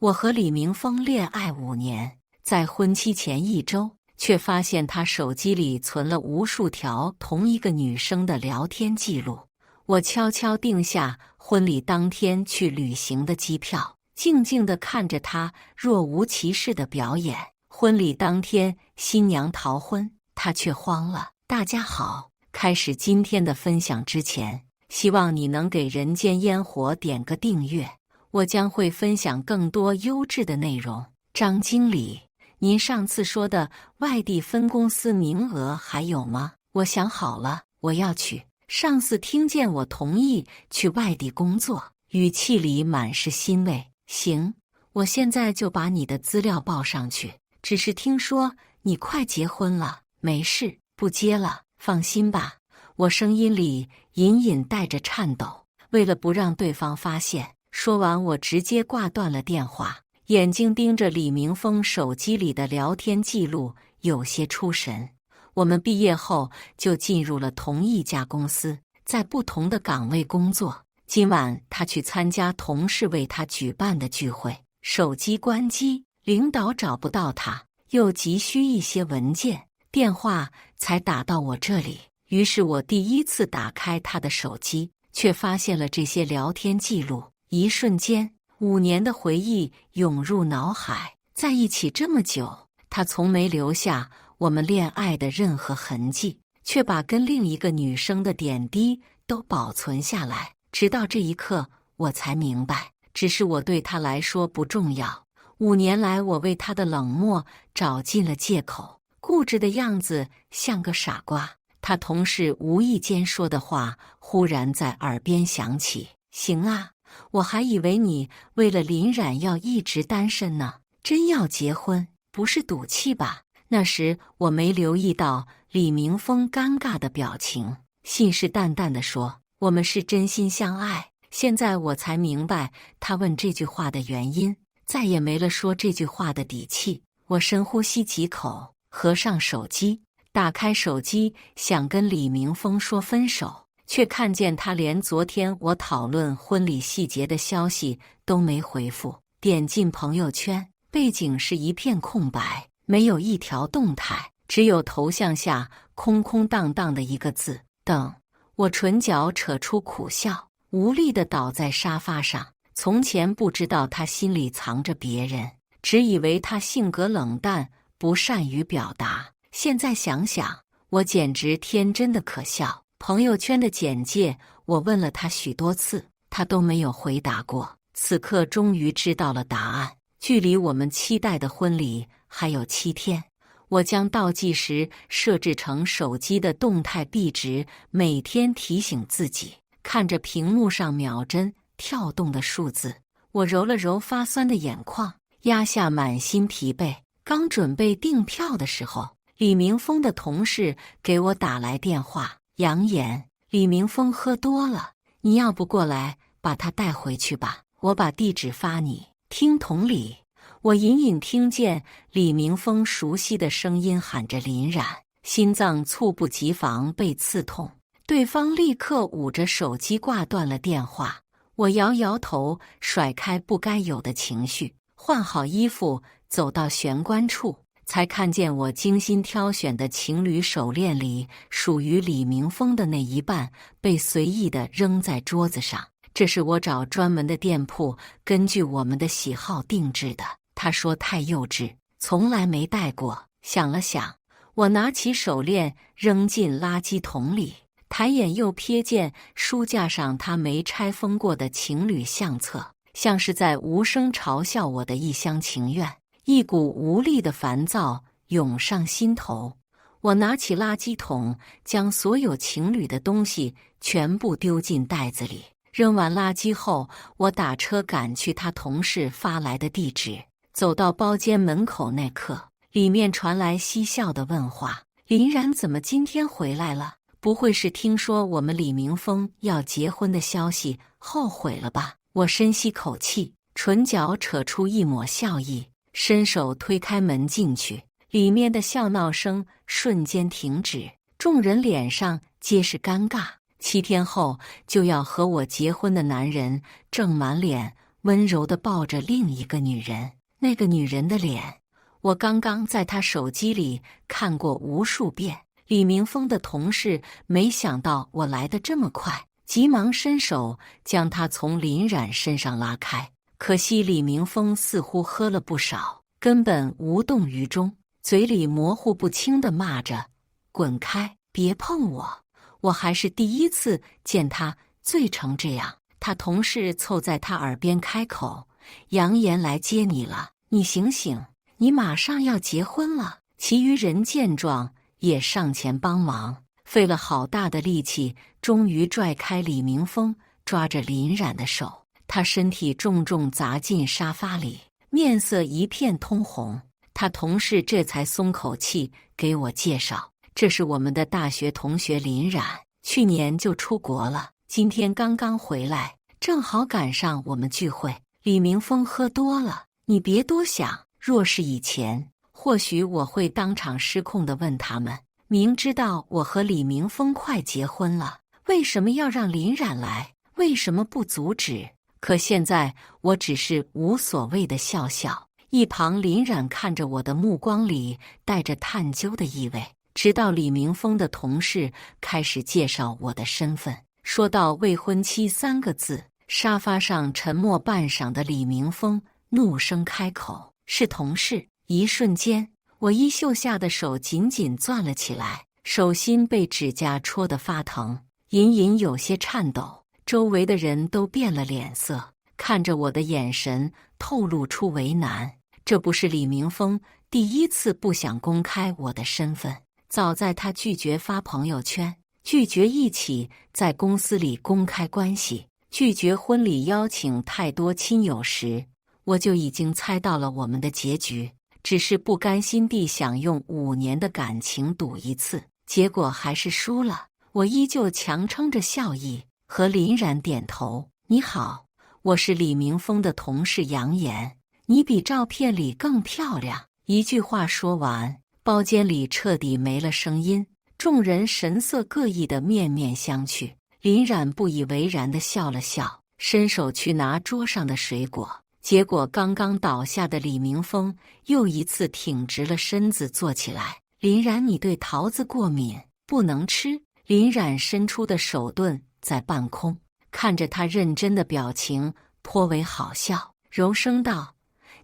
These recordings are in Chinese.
我和李明峰恋爱5年，在婚期前1周，却发现他手机里存了无数条同一个女生的聊天记录。我悄悄定下婚礼当天去旅行的机票，静静地看着他若无其事的表演。婚礼当天，新娘逃婚，他却慌了。大家好，开始今天的分享之前，希望你能给人间烟火点个订阅。我将会分享更多优质的内容。张经理，您上次说的外地分公司名额还有吗？我想好了，我要去。上司听见我同意去外地工作，语气里满是欣慰。行，我现在就把你的资料报上去。只是听说你快结婚了，没事，不接了，放心吧。我声音里隐隐带着颤抖，为了不让对方发现。说完，我直接挂断了电话，眼睛盯着李明峰手机里的聊天记录，有些出神。我们毕业后就进入了同一家公司，在不同的岗位工作。今晚他去参加同事为他举办的聚会，手机关机，领导找不到他，又急需一些文件，电话才打到我这里。于是我第一次打开他的手机，却发现了这些聊天记录。一瞬间，5年的回忆涌入脑海。在一起这么久，他从没留下我们恋爱的任何痕迹，却把跟另一个女生的点滴都保存下来。直到这一刻，我才明白，只是我对他来说不重要。5年来，我为他的冷漠找尽了借口，固执的样子像个傻瓜。他同事无意间说的话忽然在耳边响起：行啊，我还以为你为了林冉要一直单身呢，真要结婚，不是赌气吧？那时我没留意到李明峰尴尬的表情，信誓旦旦地说：我们是真心相爱。现在我才明白他问这句话的原因，再也没了说这句话的底气。我深呼吸几口，合上手机，打开手机想跟李明峰说分手，却看见他连昨天我讨论婚礼细节的消息都没回复。点进朋友圈，背景是一片空白，没有一条动态，只有头像下空空荡荡的一个字：等。我唇角扯出苦笑，无力地倒在沙发上。从前不知道他心里藏着别人，只以为他性格冷淡，不善于表达。现在想想，我简直天真的可笑。朋友圈的简介，我问了他许多次，他都没有回答过。此刻终于知道了答案，距离我们期待的婚礼还有7天。我将倒计时设置成手机的动态壁纸，每天提醒自己。看着屏幕上秒针跳动的数字，我揉了揉发酸的眼眶，压下满心疲惫。刚准备订票的时候，李明峰的同事给我打来电话，扬言李明峰喝多了，你要不过来把他带回去吧，我把地址发你。听筒里，我隐隐听见李明峰熟悉的声音喊着林冉，心脏猝不及防被刺痛。对方立刻捂着手机挂断了电话。我摇摇头，甩开不该有的情绪，换好衣服走到玄关处，才看见我精心挑选的情侣手链里属于李明峰的那一半被随意地扔在桌子上。这是我找专门的店铺根据我们的喜好定制的。他说太幼稚，从来没戴过。想了想，我拿起手链扔进垃圾桶里，抬眼又瞥见书架上他没拆封过的情侣相册，像是在无声嘲笑我的一厢情愿。一股无力的烦躁涌上心头，我拿起垃圾桶，将所有情侣的东西全部丢进袋子里。扔完垃圾后，我打车赶去他同事发来的地址。走到包间门口那刻，里面传来嬉笑的问话：林冉怎么今天回来了？不会是听说我们李明峰要结婚的消息后悔了吧？我深吸口气，唇角扯出一抹笑意，伸手推开门进去。里面的笑闹声瞬间停止，众人脸上皆是尴尬。7天后就要和我结婚的男人正满脸温柔地抱着另一个女人。那个女人的脸，我刚刚在她手机里看过无数遍。李明峰的同事没想到我来得这么快，急忙伸手将她从林冉身上拉开。可惜李明峰似乎喝了不少，根本无动于衷，嘴里模糊不清地骂着：“滚开，别碰我！”我还是第一次见他醉成这样。他同事凑在他耳边开口：“杨岩来接你了，你醒醒，你马上要结婚了。”其余人见状也上前帮忙，费了好大的力气，终于拽开李明峰，抓着林冉的手。他身体重重砸进沙发里，面色一片通红。他同事这才松口气，给我介绍：“这是我们的大学同学林冉，去年就出国了，今天刚刚回来，正好赶上我们聚会。”李明峰喝多了，你别多想。若是以前，或许我会当场失控地问他们：明知道我和李明峰快结婚了，为什么要让林冉来？为什么不阻止？可现在我只是无所谓的笑笑。一旁林冉看着我的目光里带着探究的意味，直到李明峰的同事开始介绍我的身份，说到未婚妻3个字，沙发上沉默半晌的李明峰怒声开口：“是同事。”一瞬间，我衣袖下的手紧紧攥了起来，手心被指甲戳得发疼，隐隐有些颤抖。周围的人都变了脸色，看着我的眼神透露出为难。这不是李明峰第一次不想公开我的身份，早在他拒绝发朋友圈，拒绝一起在公司里公开关系，拒绝婚礼邀请太多亲友时，我就已经猜到了我们的结局。只是不甘心地想用5年的感情赌一次，结果还是输了。我依旧强撑着笑意，和林冉点头：“你好，我是李明峰的同事杨岩，你比照片里更漂亮。”一句话说完，包间里彻底没了声音，众人神色各异的面面相觑。林冉不以为然地笑了笑，伸手去拿桌上的水果。结果刚刚倒下的李明峰又一次挺直了身子坐起来：“林冉，你对桃子过敏，不能吃。”林冉伸出的手顿在半空，看着他认真的表情颇为好笑，柔声道：“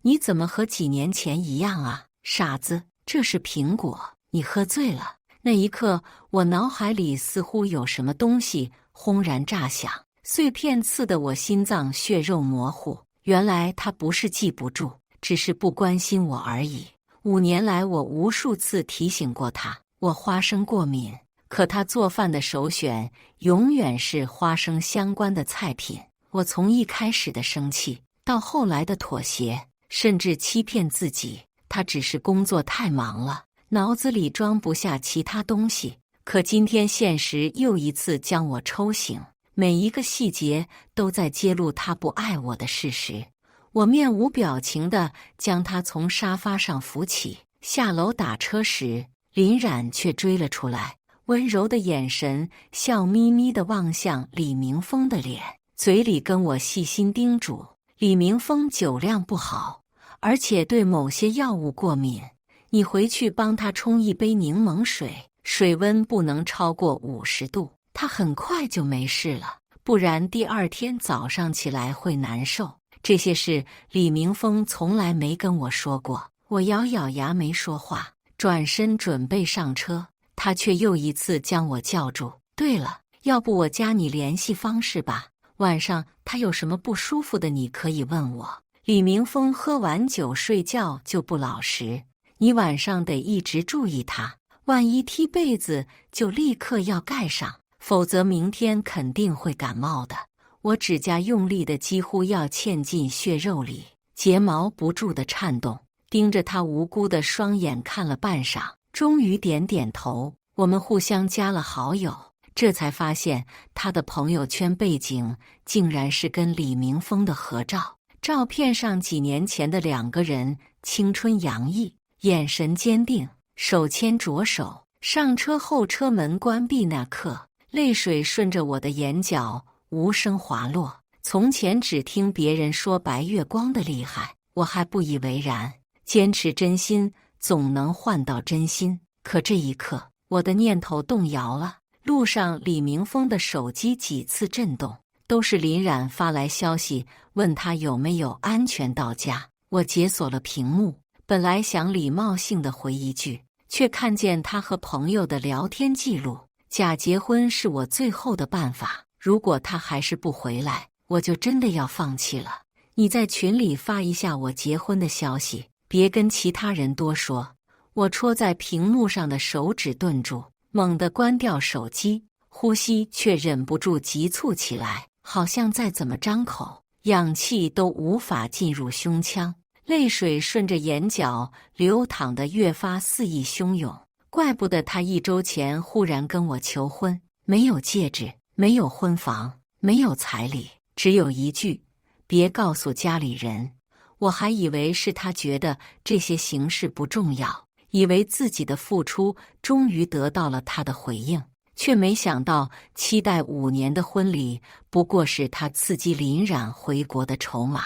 你怎么和几年前一样啊，傻子，这是苹果，你喝醉了。”那一刻，我脑海里似乎有什么东西轰然炸响，碎片刺得我心脏血肉模糊。原来他不是记不住，只是不关心我而已。5年来，我无数次提醒过他，我花生过敏，可他做饭的首选永远是花生相关的菜品。我从一开始的生气，到后来的妥协，甚至欺骗自己，他只是工作太忙了，脑子里装不下其他东西。可今天现实又一次将我抽醒，每一个细节都在揭露他不爱我的事实。我面无表情地将他从沙发上扶起，下楼打车时，林冉却追了出来，温柔的眼神笑眯眯地望向李明峰的脸，嘴里跟我细心叮嘱：“李明峰酒量不好，而且对某些药物过敏，你回去帮他冲一杯柠檬水，水温不能超过50度。他很快就没事了，不然第2天早上起来会难受。”这些事李明峰从来没跟我说过。我咬咬牙没说话，转身准备上车，他却又一次将我叫住：“对了，要不我加你联系方式吧，晚上他有什么不舒服的你可以问我。”李明峰喝完酒睡觉就不老实，你晚上得一直注意他，万一踢被子就立刻要盖上，否则明天肯定会感冒的。我指甲用力的几乎要嵌进血肉里，睫毛不住的颤动，盯着他无辜的双眼看了半晌，终于点点头。我们互相加了好友，这才发现他的朋友圈背景竟然是跟李明峰的合照。照片上几年前的2个人青春洋溢，眼神坚定，手牵着手。上车后车门关闭那刻，泪水顺着我的眼角无声滑落，从前只听别人说白月光的厉害，我还不以为然，坚持真心总能换到真心。可这一刻，我的念头动摇了。路上李明峰的手机几次震动，都是林冉发来消息问他有没有安全到家。我解锁了屏幕，本来想礼貌性的回一句，却看见他和朋友的聊天记录。假结婚是我最后的办法，如果他还是不回来，我就真的要放弃了。你在群里发一下我结婚的消息，别跟其他人多说。我戳在屏幕上的手指顿住，猛地关掉手机，呼吸却忍不住急促起来，好像再怎么张口，氧气都无法进入胸腔，泪水顺着眼角流淌得越发肆意汹涌。怪不得他1周前忽然跟我求婚，没有戒指，没有婚房，没有彩礼，只有一句：别告诉家里人。我还以为是他觉得这些形式不重要，以为自己的付出终于得到了他的回应，却没想到期待5年的婚礼不过是他刺激林冉回国的筹码。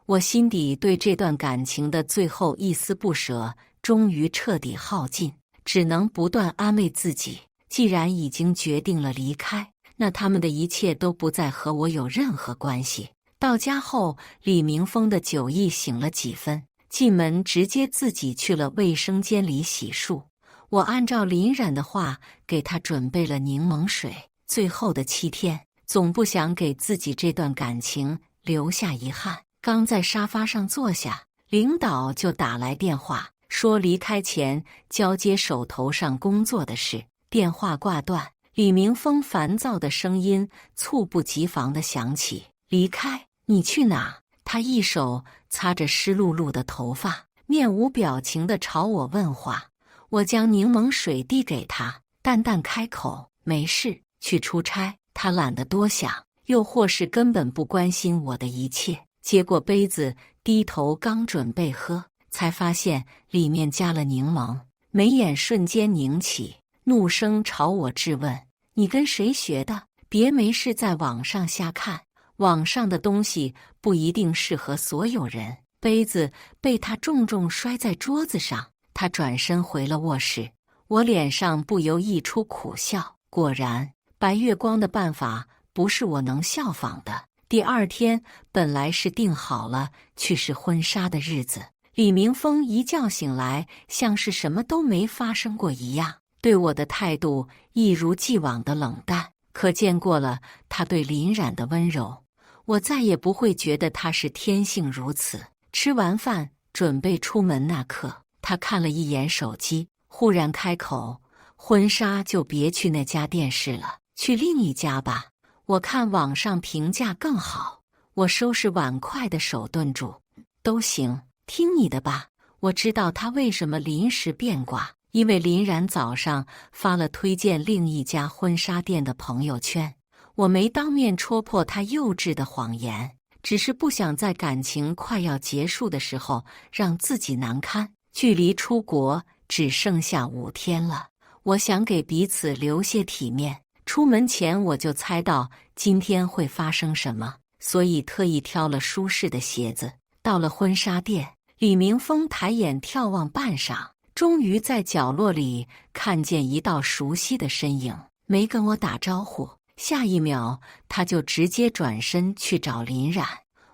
我心底对这段感情的最后一丝不舍终于彻底耗尽，只能不断安慰自己，既然已经决定了离开，那他们的一切都不再和我有任何关系。到家后，李明峰的酒意醒了几分，进门直接自己去了卫生间里洗漱。我按照林冉的话给他准备了柠檬水。最后的7天，总不想给自己这段感情留下遗憾。刚在沙发上坐下，领导就打来电话，说离开前交接手头上工作的事。电话挂断，李明峰烦躁的声音猝不及防地响起：离开？你去哪？他一手擦着湿漉漉的头发，面无表情地朝我问话。我将柠檬水递给他，淡淡开口：没事，去出差。他懒得多想，又或是根本不关心我的一切。接过杯子，低头刚准备喝，才发现里面加了柠檬，眉眼瞬间拧起，怒声朝我质问：你跟谁学的？别没事在网上瞎看，网上的东西不一定适合所有人。杯子被他重重摔在桌子上，他转身回了卧室。我脸上不由溢出苦笑，果然，白月光的办法不是我能效仿的。第2天本来是定好了去试婚纱的日子，李明峰一觉醒来，像是什么都没发生过一样，对我的态度一如既往的冷淡。可见过了他对林冉的温柔，我再也不会觉得他是天性如此。吃完饭准备出门那刻，他看了一眼手机，忽然开口：婚纱就别去那家店试了，去另一家吧，我看网上评价更好。我收拾碗筷的手顿住：都行，听你的吧。我知道他为什么临时变卦，因为林冉早上发了推荐另一家婚纱店的朋友圈。我没当面戳破他幼稚的谎言，只是不想在感情快要结束的时候让自己难堪。距离出国只剩下5天了，我想给彼此留些体面。出门前我就猜到今天会发生什么，所以特意挑了舒适的鞋子。到了婚纱店，李明峰抬眼眺望半晌，终于在角落里看见一道熟悉的身影，没跟我打招呼，下一秒他就直接转身去找林冉。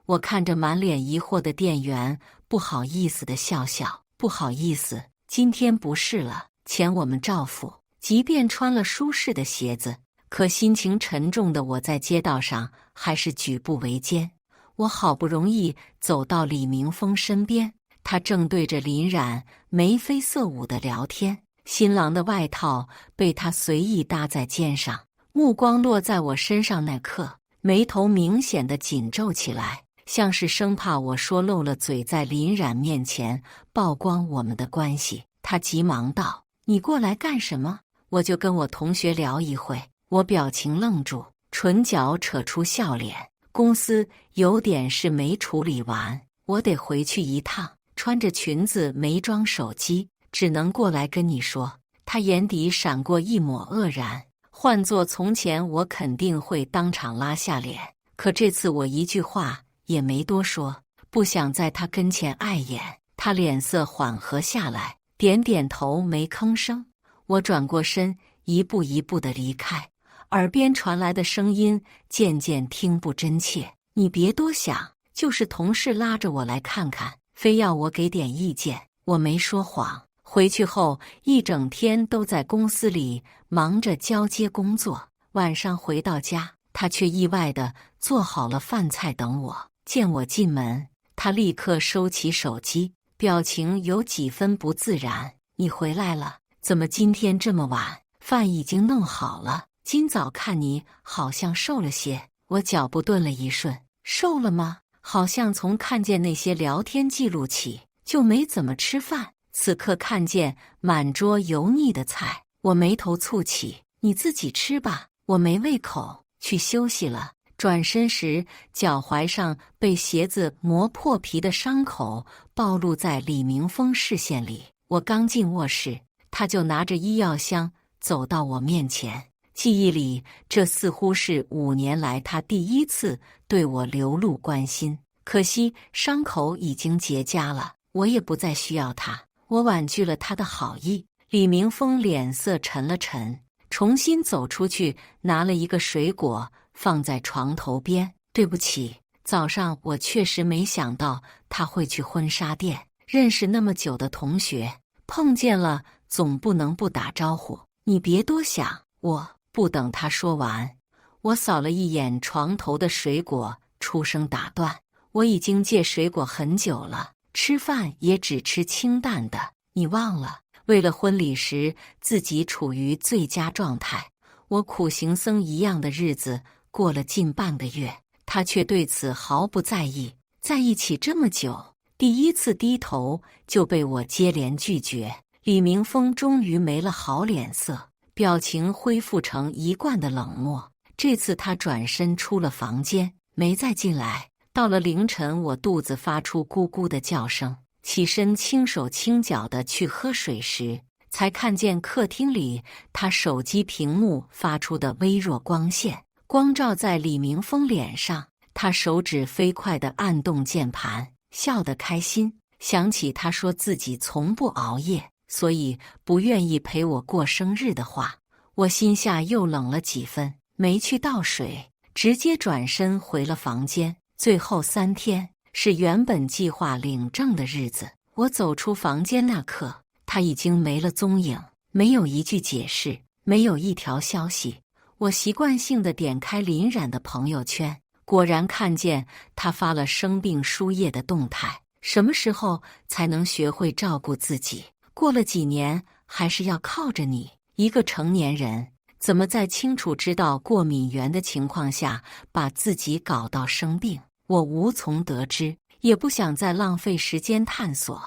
我看着满脸疑惑的店员，不好意思地笑笑：不好意思，今天不是了，钱我们照付。即便穿了舒适的鞋子，可心情沉重的我在街道上还是举步维艰。我好不容易走到李明峰身边，他正对着林冉眉飞色舞的聊天，新郎的外套被他随意搭在肩上，目光落在我身上那刻，眉头明显的紧皱起来，像是生怕我说漏了嘴，在林冉面前曝光我们的关系。他急忙道：你过来干什么？我就跟我同学聊一会。我表情愣住，唇角扯出笑脸。公司有点事没处理完，我得回去一趟。穿着裙子没装手机，只能过来跟你说。他眼底闪过一抹愕然，换作从前我肯定会当场拉下脸。可这次我一句话也没多说，不想在他跟前碍眼。他脸色缓和下来，点点头，没吭声。我转过身，一步一步地离开，耳边传来的声音渐渐听不真切。你别多想，就是同事拉着我来看看，非要我给点意见。我没说谎。回去后一整天都在公司里忙着交接工作，晚上回到家，他却意外地做好了饭菜等我。见我进门，他立刻收起手机，表情有几分不自然。你回来了？怎么今天这么晚？饭已经弄好了。今早看你好像瘦了些。我脚步顿了一瞬，瘦了吗？好像从看见那些聊天记录起，就没怎么吃饭。此刻看见满桌油腻的菜，我眉头蹙起。你自己吃吧，我没胃口，去休息了。转身时，脚踝上被鞋子磨破皮的伤口暴露在李明峰视线里。我刚进卧室，他就拿着医药箱走到我面前。记忆里，这似乎是5年来他第一次对我流露关心。可惜伤口已经结痂了，我也不再需要他。我婉拒了他的好意。李明峰脸色沉了沉，重新走出去，拿了一个水果放在床头边。对不起，早上我确实没想到他会去婚纱店。认识那么久的同学，碰见了总不能不打招呼。你别多想。我不等他说完，我扫了一眼床头的水果，出声打断。我已经戒水果很久了，吃饭也只吃清淡的。你忘了，为了婚礼时自己处于最佳状态，我苦行僧一样的日子过了近半个月，他却对此毫不在意。在一起这么久，第一次低头就被我接连拒绝。李明峰终于没了好脸色，表情恢复成一贯的冷漠。这次他转身出了房间，没再进来。到了凌晨，我肚子发出咕咕的叫声，起身轻手轻脚地去喝水时，才看见客厅里他手机屏幕发出的微弱光线，光照在李明峰脸上。他手指飞快地按动键盘，笑得开心。想起他说自己从不熬夜，所以不愿意陪我过生日的话，我心下又冷了几分，没去倒水，直接转身回了房间。最后3天是原本计划领证的日子。我走出房间那刻，他已经没了踪影，没有一句解释，没有一条消息。我习惯性地点开林冉的朋友圈，果然看见他发了生病输液的动态。什么时候才能学会照顾自己？过了几年，还是要靠着你。一个成年人，怎么在清楚知道过敏源的情况下，把自己搞到生病？我无从得知，也不想再浪费时间探索。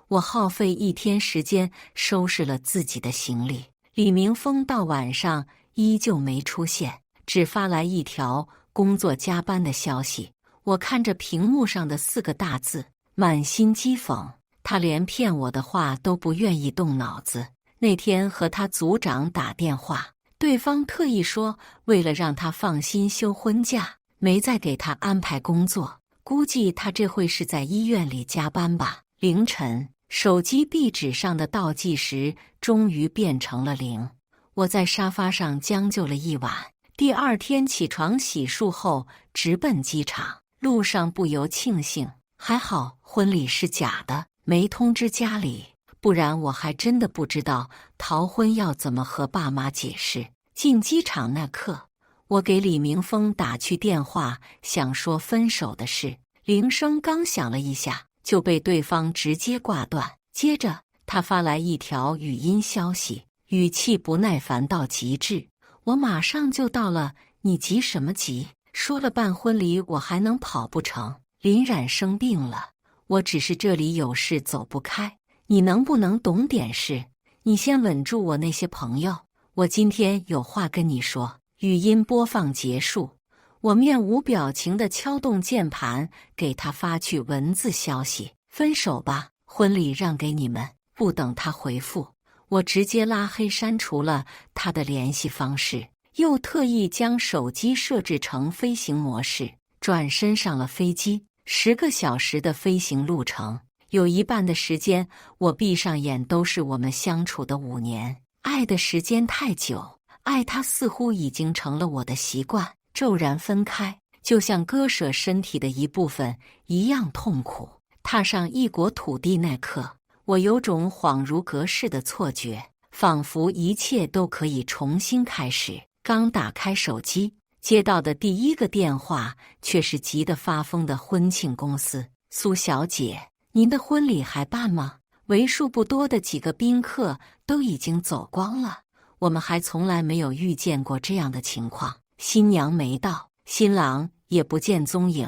我耗费1天时间收拾了自己的行李。李明峰到晚上依旧没出现，只发来一条工作加班的消息。我看着屏幕上的4个大字，满心讥讽。他连骗我的话都不愿意动脑子。那天和他组长打电话，对方特意说为了让他放心休婚假，没再给他安排工作，估计他这会是在医院里加班吧。凌晨，手机壁纸上的倒计时终于变成了0。我在沙发上将就了一晚，第2天起床洗漱后直奔机场。路上不由庆幸，还好婚礼是假的，没通知家里，不然我还真的不知道逃婚要怎么和爸妈解释。进机场那刻，我给李明峰打去电话，想说分手的事。铃声刚响了一下，就被对方直接挂断。接着他发来一条语音消息，语气不耐烦到极致。我马上就到了，你急什么急？说了办婚礼我还能跑不成？林冉生病了，我只是这里有事走不开，你能不能懂点事？你先稳住我那些朋友，我今天有话跟你说。语音播放结束，我面无表情地敲动键盘，给他发去文字消息：分手吧，婚礼让给你们。不等他回复，我直接拉黑删除了他的联系方式，又特意将手机设置成飞行模式，转身上了飞机。10个小时的飞行路程，有一半的时间我闭上眼都是我们相处的5年。爱的时间太久，爱他似乎已经成了我的习惯。骤然分开，就像割舍身体的一部分一样痛苦。踏上异国土地那刻，我有种恍如隔世的错觉，仿佛一切都可以重新开始。刚打开手机，接到的第一个电话却是急得发疯的婚庆公司。苏小姐，您的婚礼还办吗？为数不多的几个宾客都已经走光了，我们还从来没有遇见过这样的情况。新娘没到，新郎也不见踪影。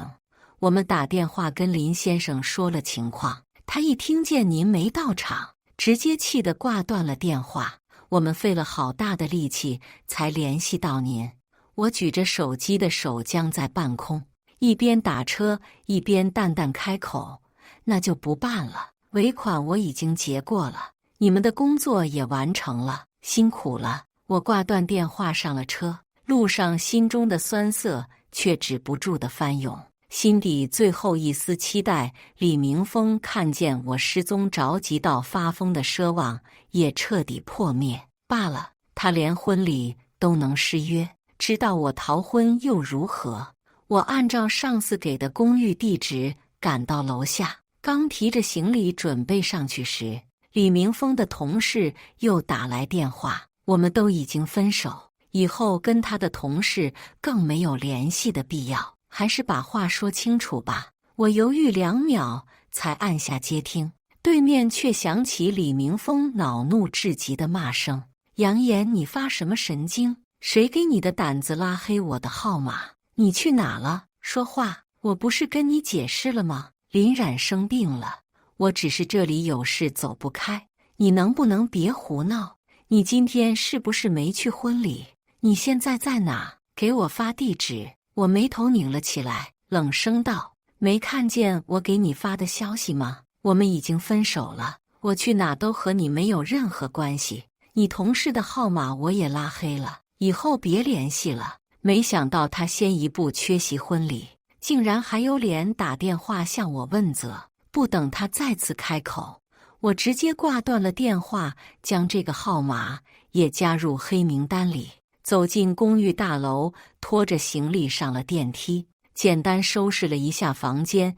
我们打电话跟林先生说了情况，他一听见您没到场，直接气得挂断了电话。我们费了好大的力气才联系到您。我举着手机的手僵在半空，一边打车一边淡淡开口：那就不办了，尾款我已经结过了，你们的工作也完成了，辛苦了。我挂断电话上了车，路上心中的酸涩却止不住的翻涌，心底最后一丝期待。李明峰看见我失踪，着急到发疯的奢望也彻底破灭。罢了，他连婚礼都能失约，知道我逃婚又如何？我按照上司给的公寓地址赶到楼下，刚提着行李准备上去时，李明峰的同事又打来电话，我们都已经分手，以后跟他的同事更没有联系的必要，还是把话说清楚吧。我犹豫2秒才按下接听，对面却响起李明峰恼怒至极的骂声：杨岩，你发什么神经？谁给你的胆子拉黑我的号码？你去哪了？说话！我不是跟你解释了吗？林冉生病了，我只是这里有事走不开，你能不能别胡闹？你今天是不是没去婚礼？你现在在哪？给我发地址。我眉头拧了起来，冷声道：没看见我给你发的消息吗？我们已经分手了，我去哪都和你没有任何关系。你同事的号码我也拉黑了，以后别联系了。没想到他先一步缺席婚礼，竟然还有脸打电话向我问责。不等他再次开口，我直接挂断了电话，将这个号码也加入黑名单里。走进公寓大楼，拖着行李上了电梯，简单收拾了一下房间。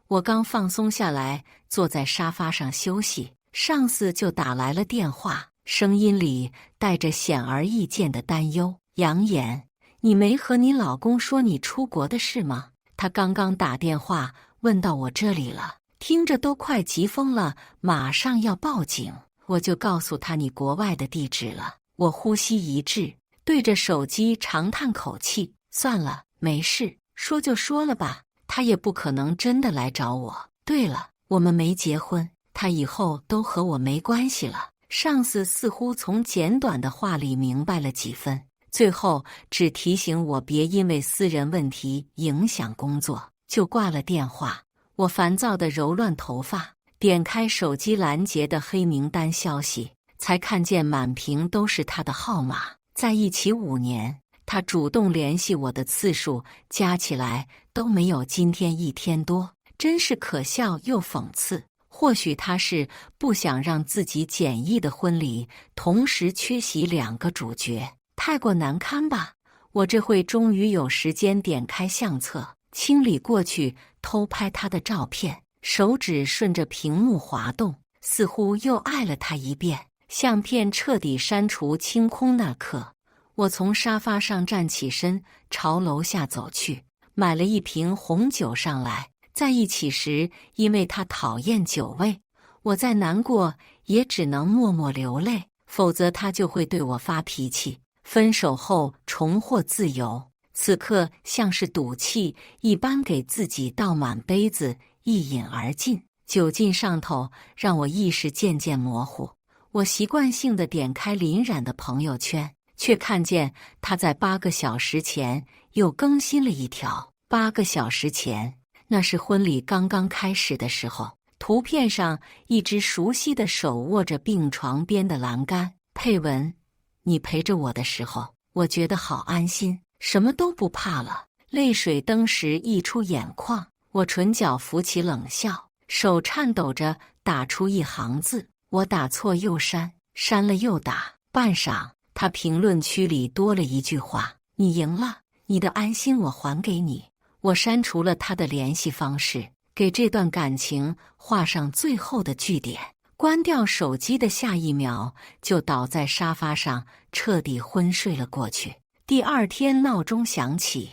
我刚放松下来，坐在沙发上休息，上司就打来了电话，声音里带着显而易见的担忧：杨岩，你没和你老公说你出国的事吗？他刚刚打电话问到我这里了，听着都快急疯了，马上要报警。我就告诉他你国外的地址了。我呼吸一滞，对着手机长叹口气：算了，没事，说就说了吧，他也不可能真的来找我。对了，我们没结婚，他以后都和我没关系了。上司似乎从简短的话里明白了几分，最后只提醒我别因为私人问题影响工作，就挂了电话。我烦躁地揉乱头发，点开手机拦截的黑名单消息，才看见满屏都是他的号码。在一起5年，他主动联系我的次数加起来都没有今天1天多，真是可笑又讽刺。或许他是不想让自己简易的婚礼同时缺席2个主角，太过难堪吧。我这会终于有时间点开相册，清理过去偷拍他的照片，手指顺着屏幕滑动，似乎又爱了他一遍。相片彻底删除清空那刻，我从沙发上站起身，朝楼下走去，买了一瓶红酒上来。在一起时，因为他讨厌酒味，我再难过也只能默默流泪，否则他就会对我发脾气。分手后重获自由，此刻像是赌气一般，给自己倒满杯子，一饮而尽。酒劲上头让我意识渐渐模糊，我习惯性地点开林冉的朋友圈，却看见他在8个小时前又更新了一条。8个小时前，那是婚礼刚刚开始的时候，图片上一只熟悉的手握着病床边的栏杆，配文：你陪着我的时候，我觉得好安心。什么都不怕了。泪水登时溢出眼眶，我唇角浮起冷笑，手颤抖着打出一行字：我打错又删，删了又打。半晌，他评论区里多了一句话：你赢了，你的安心我还给你。我删除了他的联系方式，给这段感情画上最后的句点。关掉手机的下一秒，就倒在沙发上，彻底昏睡了过去。第二天闹钟响起，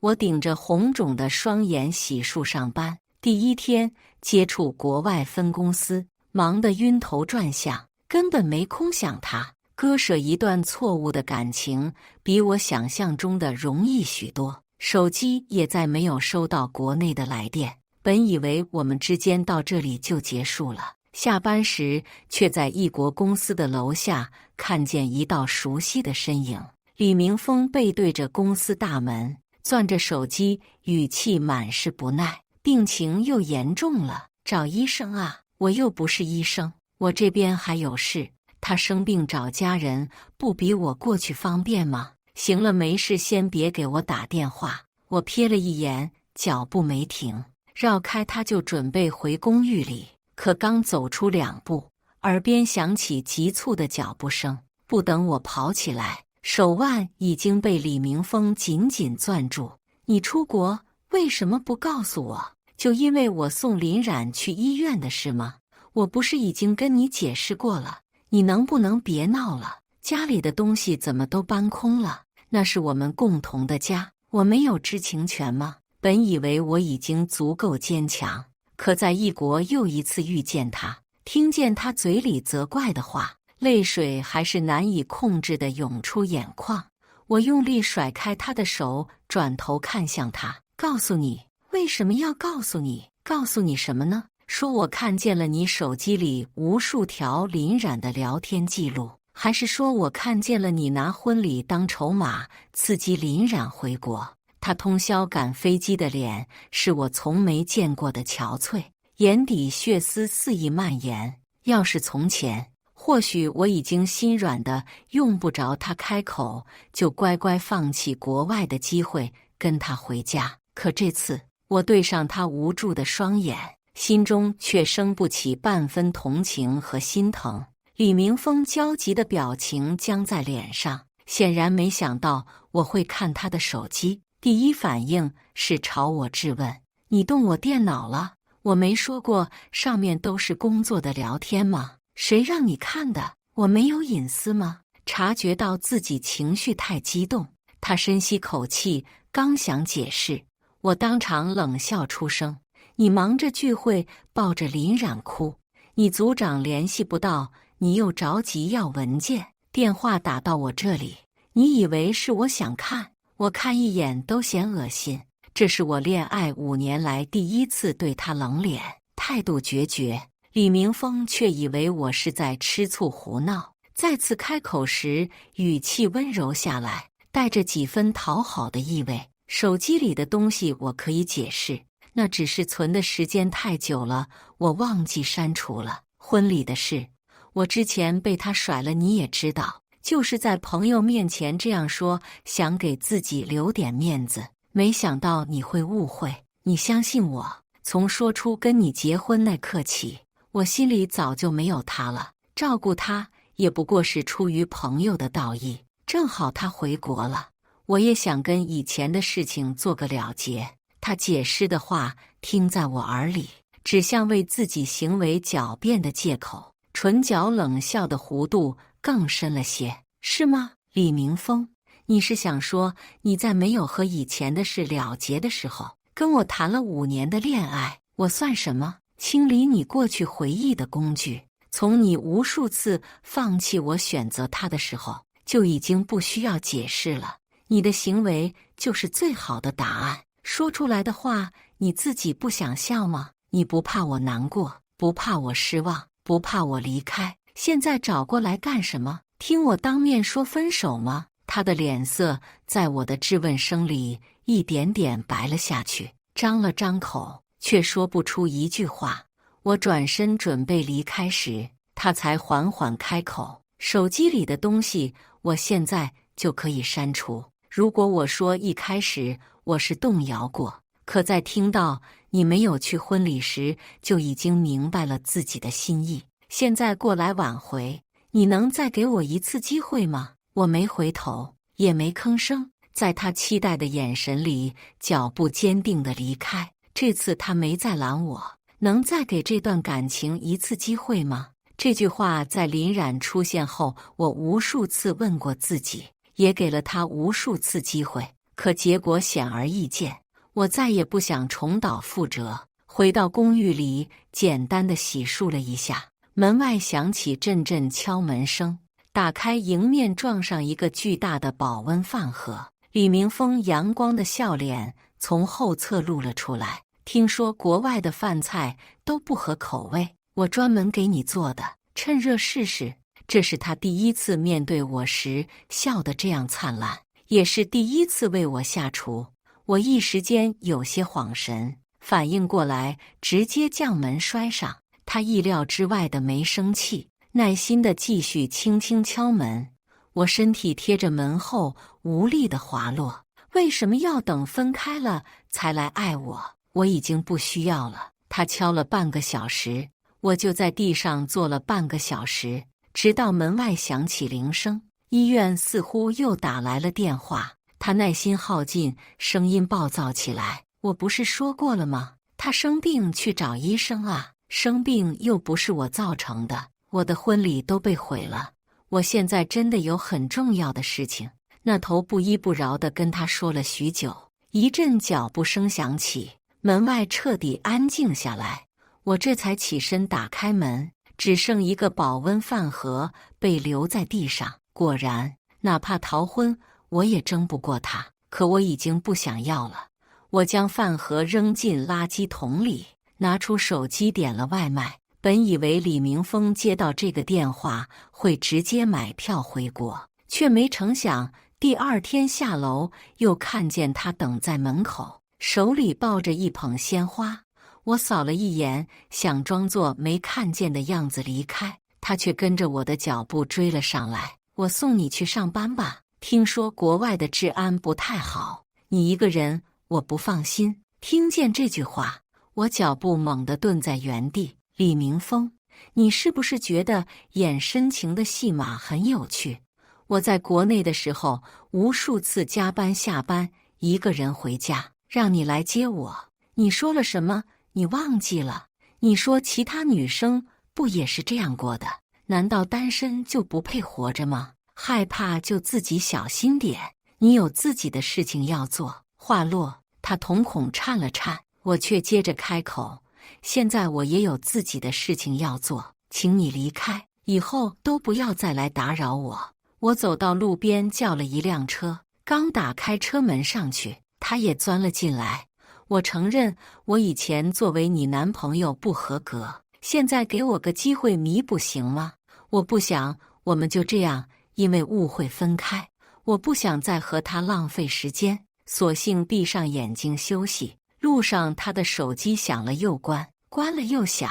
我顶着红肿的双眼洗漱上班。第一天接触国外分公司，忙得晕头转向，根本没空想他。割舍一段错误的感情，比我想象中的容易许多。手机也再没有收到国内的来电，本以为我们之间到这里就结束了。下班时，却在异国公司的楼下看见一道熟悉的身影。李明峰背对着公司大门，攥着手机，语气满是不耐。病情又严重了，找医生啊！我又不是医生，我这边还有事。他生病找家人，不比我过去方便吗？行了，没事，先别给我打电话。我瞥了一眼，脚步没停，绕开他就准备回公寓里。可刚走出2步，耳边响起急促的脚步声。不等我跑起来，手腕已经被李明峰紧紧攥住。你出国为什么不告诉我？就因为我送林冉去医院的事吗？我不是已经跟你解释过了？你能不能别闹了？家里的东西怎么都搬空了？那是我们共同的家，我没有知情权吗？本以为我已经足够坚强，可在异国又一次遇见他，听见他嘴里责怪的话，泪水还是难以控制地涌出眼眶。我用力甩开他的手，转头看向他，告诉你，为什么要告诉你？告诉你什么呢？说我看见了你手机里无数条林冉的聊天记录，还是说我看见了你拿婚礼当筹码刺激林冉回国？他通宵赶飞机的脸是我从没见过的憔悴，眼底血丝肆意蔓延。要是从前，或许我已经心软的用不着他开口，就乖乖放弃国外的机会跟他回家。可这次，我对上他无助的双眼，心中却生不起半分同情和心疼。李明峰焦急的表情僵在脸上，显然没想到我会看他的手机。第一反应是朝我质问：你动我电脑了？我没说过上面都是工作的聊天吗？谁让你看的？我没有隐私吗？察觉到自己情绪太激动，他深吸口气，刚想解释，我当场冷笑出声：你忙着聚会，抱着林冉哭，你组长联系不到，你又着急要文件，电话打到我这里，你以为是我想看？我看一眼都嫌恶心。这是我恋爱5年来第一次对他冷脸，态度决绝。李明峰却以为我是在吃醋胡闹，再次开口时语气温柔下来，带着几分讨好的意味。手机里的东西我可以解释，那只是存的时间太久了，我忘记删除了。婚礼的事，我之前被他甩了，你也知道，就是在朋友面前这样说，想给自己留点面子。没想到你会误会，你相信我。从说出跟你结婚那刻起，我心里早就没有他了。照顾他也不过是出于朋友的道义。正好他回国了，我也想跟以前的事情做个了结。他解释的话听在我耳里，只像为自己行为狡辩的借口。唇角冷笑的弧度更深了些，是吗，李明峰？你是想说你在没有和以前的事了结的时候，跟我谈了5年的恋爱，我算什么？清理你过去回忆的工具。从你无数次放弃我选择他的时候，就已经不需要解释了。你的行为就是最好的答案。说出来的话，你自己不想笑吗？你不怕我难过，不怕我失望，不怕我离开，现在找过来干什么？听我当面说分手吗？他的脸色在我的质问声里一点点白了下去，张了张口，却说不出一句话。我转身准备离开时，他才缓缓开口：手机里的东西，我现在就可以删除。如果我说一开始我是动摇过，可在听到你没有去婚礼时，就已经明白了自己的心意。现在过来挽回，你能再给我一次机会吗？我没回头，也没吭声，在他期待的眼神里，脚步坚定地离开。这次他没再拦我，能再给这段感情一次机会吗？这句话在林冉出现后，我无数次问过自己，也给了他无数次机会，可结果显而易见。我再也不想重蹈覆辙。回到公寓里，简单的洗漱了一下，门外响起阵阵敲门声。打开迎面撞上一个巨大的保温饭盒，李明峰阳光的笑脸从后侧露了出来。听说国外的饭菜都不合口味，我专门给你做的，趁热试试。这是他第一次面对我时笑得这样灿烂，也是第一次为我下厨。我一时间有些恍神，反应过来，直接将门摔上。他意料之外的没生气，耐心地继续轻轻敲门。我身体贴着门后，无力地滑落。为什么要等分开了才来爱我？我已经不需要了。他敲了半个小时，我就在地上坐了半个小时，直到门外响起铃声。医院似乎又打来了电话。他耐心耗尽，声音暴躁起来。我不是说过了吗？他生病去找医生啊，生病又不是我造成的，我的婚礼都被毁了。我现在真的有很重要的事情。那头不依不饶地跟他说了许久。一阵脚步声响起，门外彻底安静下来。我这才起身打开门，只剩一个保温饭盒被留在地上。果然，哪怕逃婚，我也争不过他。可我已经不想要了。我将饭盒扔进垃圾桶里，拿出手机点了外卖。本以为李明峰接到这个电话会直接买票回国，却没成想第二天下楼又看见他等在门口，手里抱着一捧鲜花。我扫了一眼，想装作没看见的样子离开，他却跟着我的脚步追了上来。我送你去上班吧，听说国外的治安不太好，你一个人我不放心。听见这句话，我脚步猛地顿在原地。李明峰，你是不是觉得演深情的戏码很有趣？我在国内的时候，无数次加班下班，一个人回家，让你来接我。你说了什么？你忘记了？你说其他女生不也是这样过的？难道单身就不配活着吗？害怕就自己小心点，你有自己的事情要做。话落，他瞳孔颤了颤，我却接着开口。现在我也有自己的事情要做，请你离开，以后都不要再来打扰我。我走到路边叫了一辆车，刚打开车门上去，他也钻了进来。我承认我以前作为你男朋友不合格，现在给我个机会弥补行吗？我不想我们就这样因为误会分开，我不想再和他浪费时间，索性闭上眼睛休息。路上他的手机响了又关，关了又响。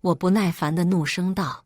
我不耐烦地怒声道：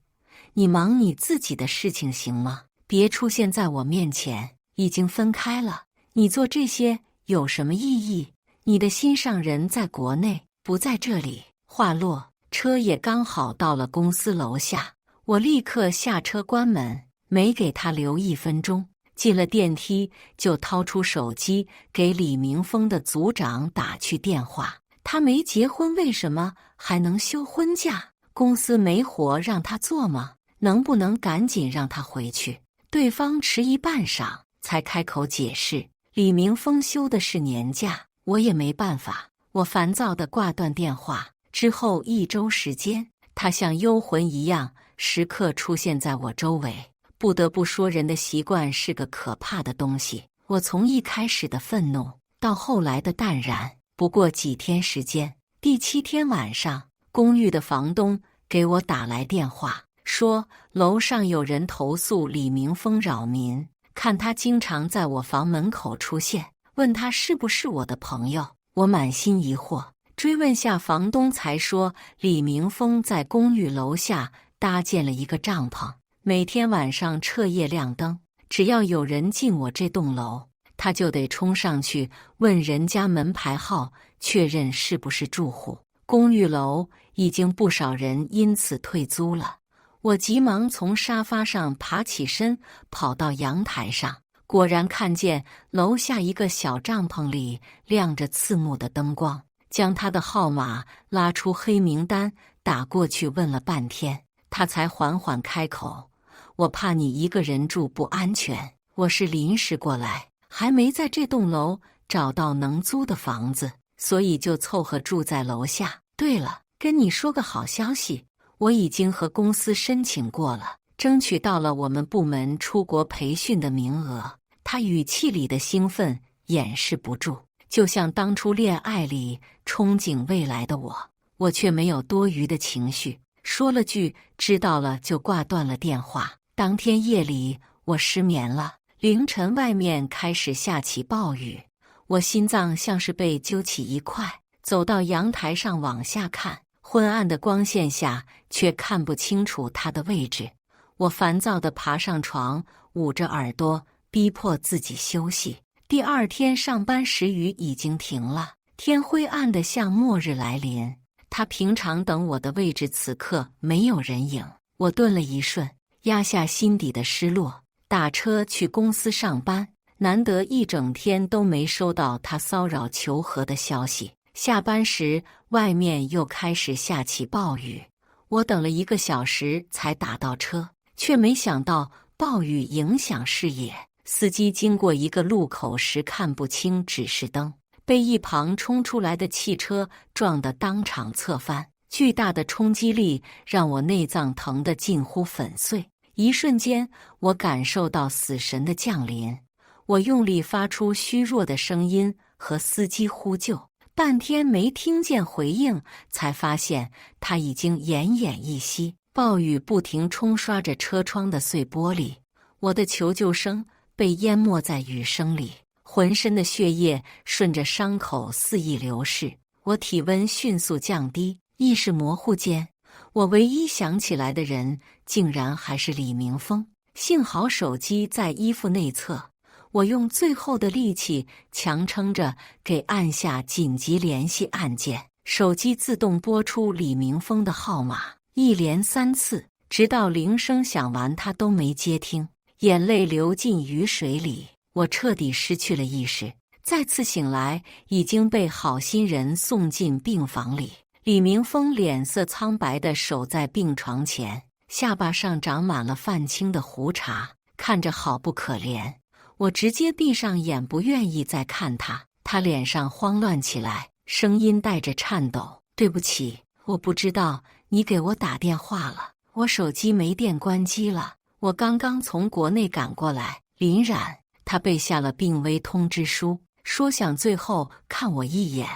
你忙你自己的事情行吗？别出现在我面前，已经分开了，你做这些有什么意义？你的心上人在国内，不在这里。话落，车也刚好到了公司楼下，我立刻下车关门，没给他留1分钟。进了电梯，就掏出手机给李明峰的组长打去电话。他没结婚，为什么还能休婚假？公司没活让他做吗？能不能赶紧让他回去？对方迟疑半晌，才开口解释：李明峰休的是年假，我也没办法。我烦躁地挂断电话。之后1周时间，他像幽魂一样，时刻出现在我周围。不得不说，人的习惯是个可怕的东西。我从一开始的愤怒，到后来的淡然，不过几天时间。第7天晚上，公寓的房东给我打来电话，说楼上有人投诉李明峰扰民，看他经常在我房门口出现，问他是不是我的朋友。我满心疑惑，追问下房东才说，李明峰在公寓楼下搭建了一个帐篷，每天晚上彻夜亮灯，只要有人进我这栋楼，他就得冲上去问人家门牌号，确认是不是住户。公寓楼已经不少人因此退租了。我急忙从沙发上爬起身，跑到阳台上，果然看见楼下一个小帐篷里亮着刺目的灯光，将他的号码拉出黑名单，打过去问了半天，他才缓缓开口：“我怕你一个人住不安全，我是临时过来，还没在这栋楼找到能租的房子，所以就凑合住在楼下。对了，跟你说个好消息，我已经和公司申请过了，争取到了我们部门出国培训的名额。”他语气里的兴奋掩饰不住，就像当初恋爱里憧憬未来的我。我却没有多余的情绪，说了句知道了就挂断了电话。当天夜里我失眠了，凌晨外面开始下起暴雨，我心脏像是被揪起一块。走到阳台上往下看，昏暗的光线下却看不清楚他的位置。我烦躁地爬上床，捂着耳朵，逼迫自己休息。第二天上班时雨已经停了，天灰暗得像末日来临。他平常等我的位置此刻没有人影，我顿了一瞬，压下心底的失落，打车去公司上班。难得一整天都没收到他骚扰求和的消息。下班时，外面又开始下起暴雨，我等了1个小时才打到车，却没想到暴雨影响视野，司机经过一个路口时看不清指示灯，被一旁冲出来的汽车撞得当场侧翻。巨大的冲击力让我内脏疼得近乎粉碎，一瞬间我感受到死神的降临。我用力发出虚弱的声音和司机呼救，半天没听见回应，才发现他已经奄奄一息。暴雨不停冲刷着车窗的碎玻璃，我的求救声被淹没在雨声里，浑身的血液顺着伤口肆意流逝。我体温迅速降低，意识模糊间，我唯一想起来的人竟然还是李明峰。幸好手机在衣服内侧，我用最后的力气强撑着给按下紧急联系按键，手机自动拨出李明峰的号码，一连3次，直到铃声响完他都没接听。眼泪流进雨水里，我彻底失去了意识。再次醒来，已经被好心人送进病房里。李明峰脸色苍白地守在病床前，下巴上长满了泛青的胡茬，看着好不可怜。我直接闭上眼，不愿意再看他。他脸上慌乱起来，声音带着颤抖：“对不起，我不知道你给我打电话了，我手机没电关机了。我刚刚从国内赶过来。”林冉，他背下了病危通知书，说想最后看我一眼。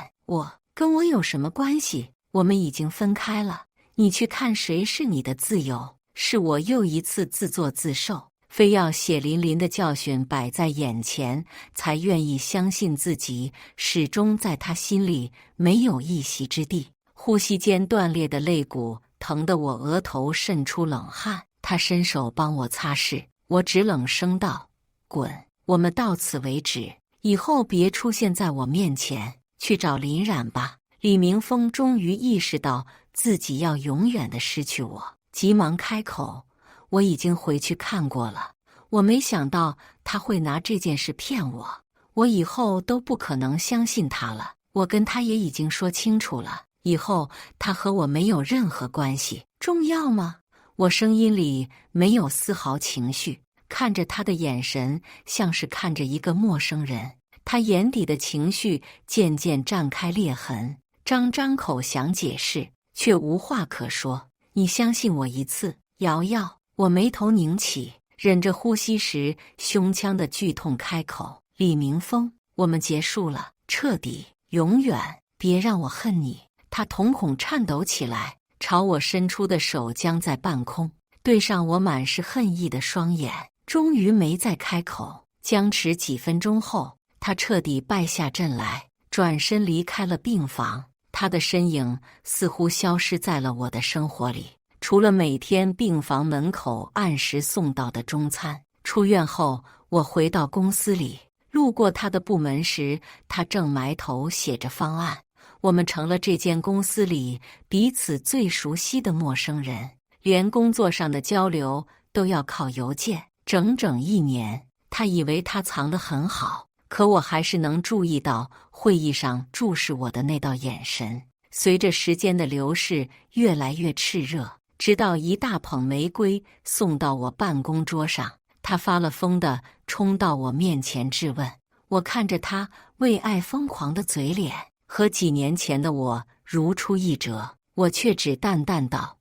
跟我有什么关系？我们已经分开了，你去看谁是你的自由。是我又一次自作自受，非要血淋淋的教训摆在眼前，才愿意相信自己始终在他心里没有一席之地。呼吸间断裂的肋骨疼得我额头渗出冷汗，他伸手帮我擦拭，我只冷声道：“滚，我们到此为止，以后别出现在我面前，去找林冉吧。”李明峰终于意识到自己要永远的失去我，急忙开口：“我已经回去看过了，我没想到他会拿这件事骗我，我以后都不可能相信他了。我跟他也已经说清楚了，以后他和我没有任何关系。重要吗？”我声音里没有丝毫情绪，看着他的眼神像是看着一个陌生人。他眼底的情绪渐渐绽开裂痕，张口想解释，却无话可说。你相信我一次，瑶瑶。我眉头拧起，忍着呼吸时胸腔的剧痛开口：“李明峰，我们结束了，彻底，永远，别让我恨你。”他瞳孔颤抖起来，朝我伸出的手僵在半空，对上我满是恨意的双眼，终于没再开口。僵持几分钟后，他彻底败下阵来，转身离开了病房。他的身影似乎消失在了我的生活里，除了每天病房门口按时送到的中餐。出院后，我回到公司里，路过他的部门时，他正埋头写着方案。我们成了这间公司里彼此最熟悉的陌生人，连工作上的交流都要靠邮件。整整1年，他以为他藏得很好，可我还是能注意到会议上注视我的那道眼神。随着时间的流逝，越来越炽热，直到一大捧玫瑰送到我办公桌上，他发了疯地冲到我面前质问。我看着他为爱疯狂的嘴脸，和几年前的我如出一辙，我却只淡淡道：“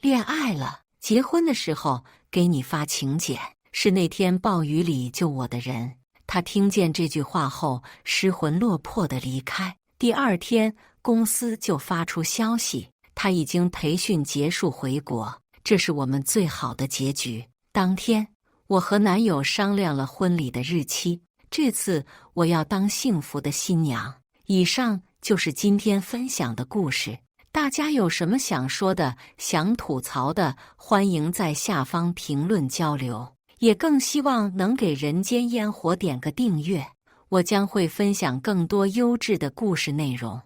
恋爱了。结婚的时候给你发请柬，是那天暴雨里救我的人。”他听见这句话后，失魂落魄地离开。第2天，公司就发出消息，他已经培训结束回国，这是我们最好的结局。当天，我和男友商量了婚礼的日期，这次我要当幸福的新娘。以上就是今天分享的故事，大家有什么想说的、想吐槽的，欢迎在下方评论交流，也更希望能给人间烟火点个订阅，我将会分享更多优质的故事内容。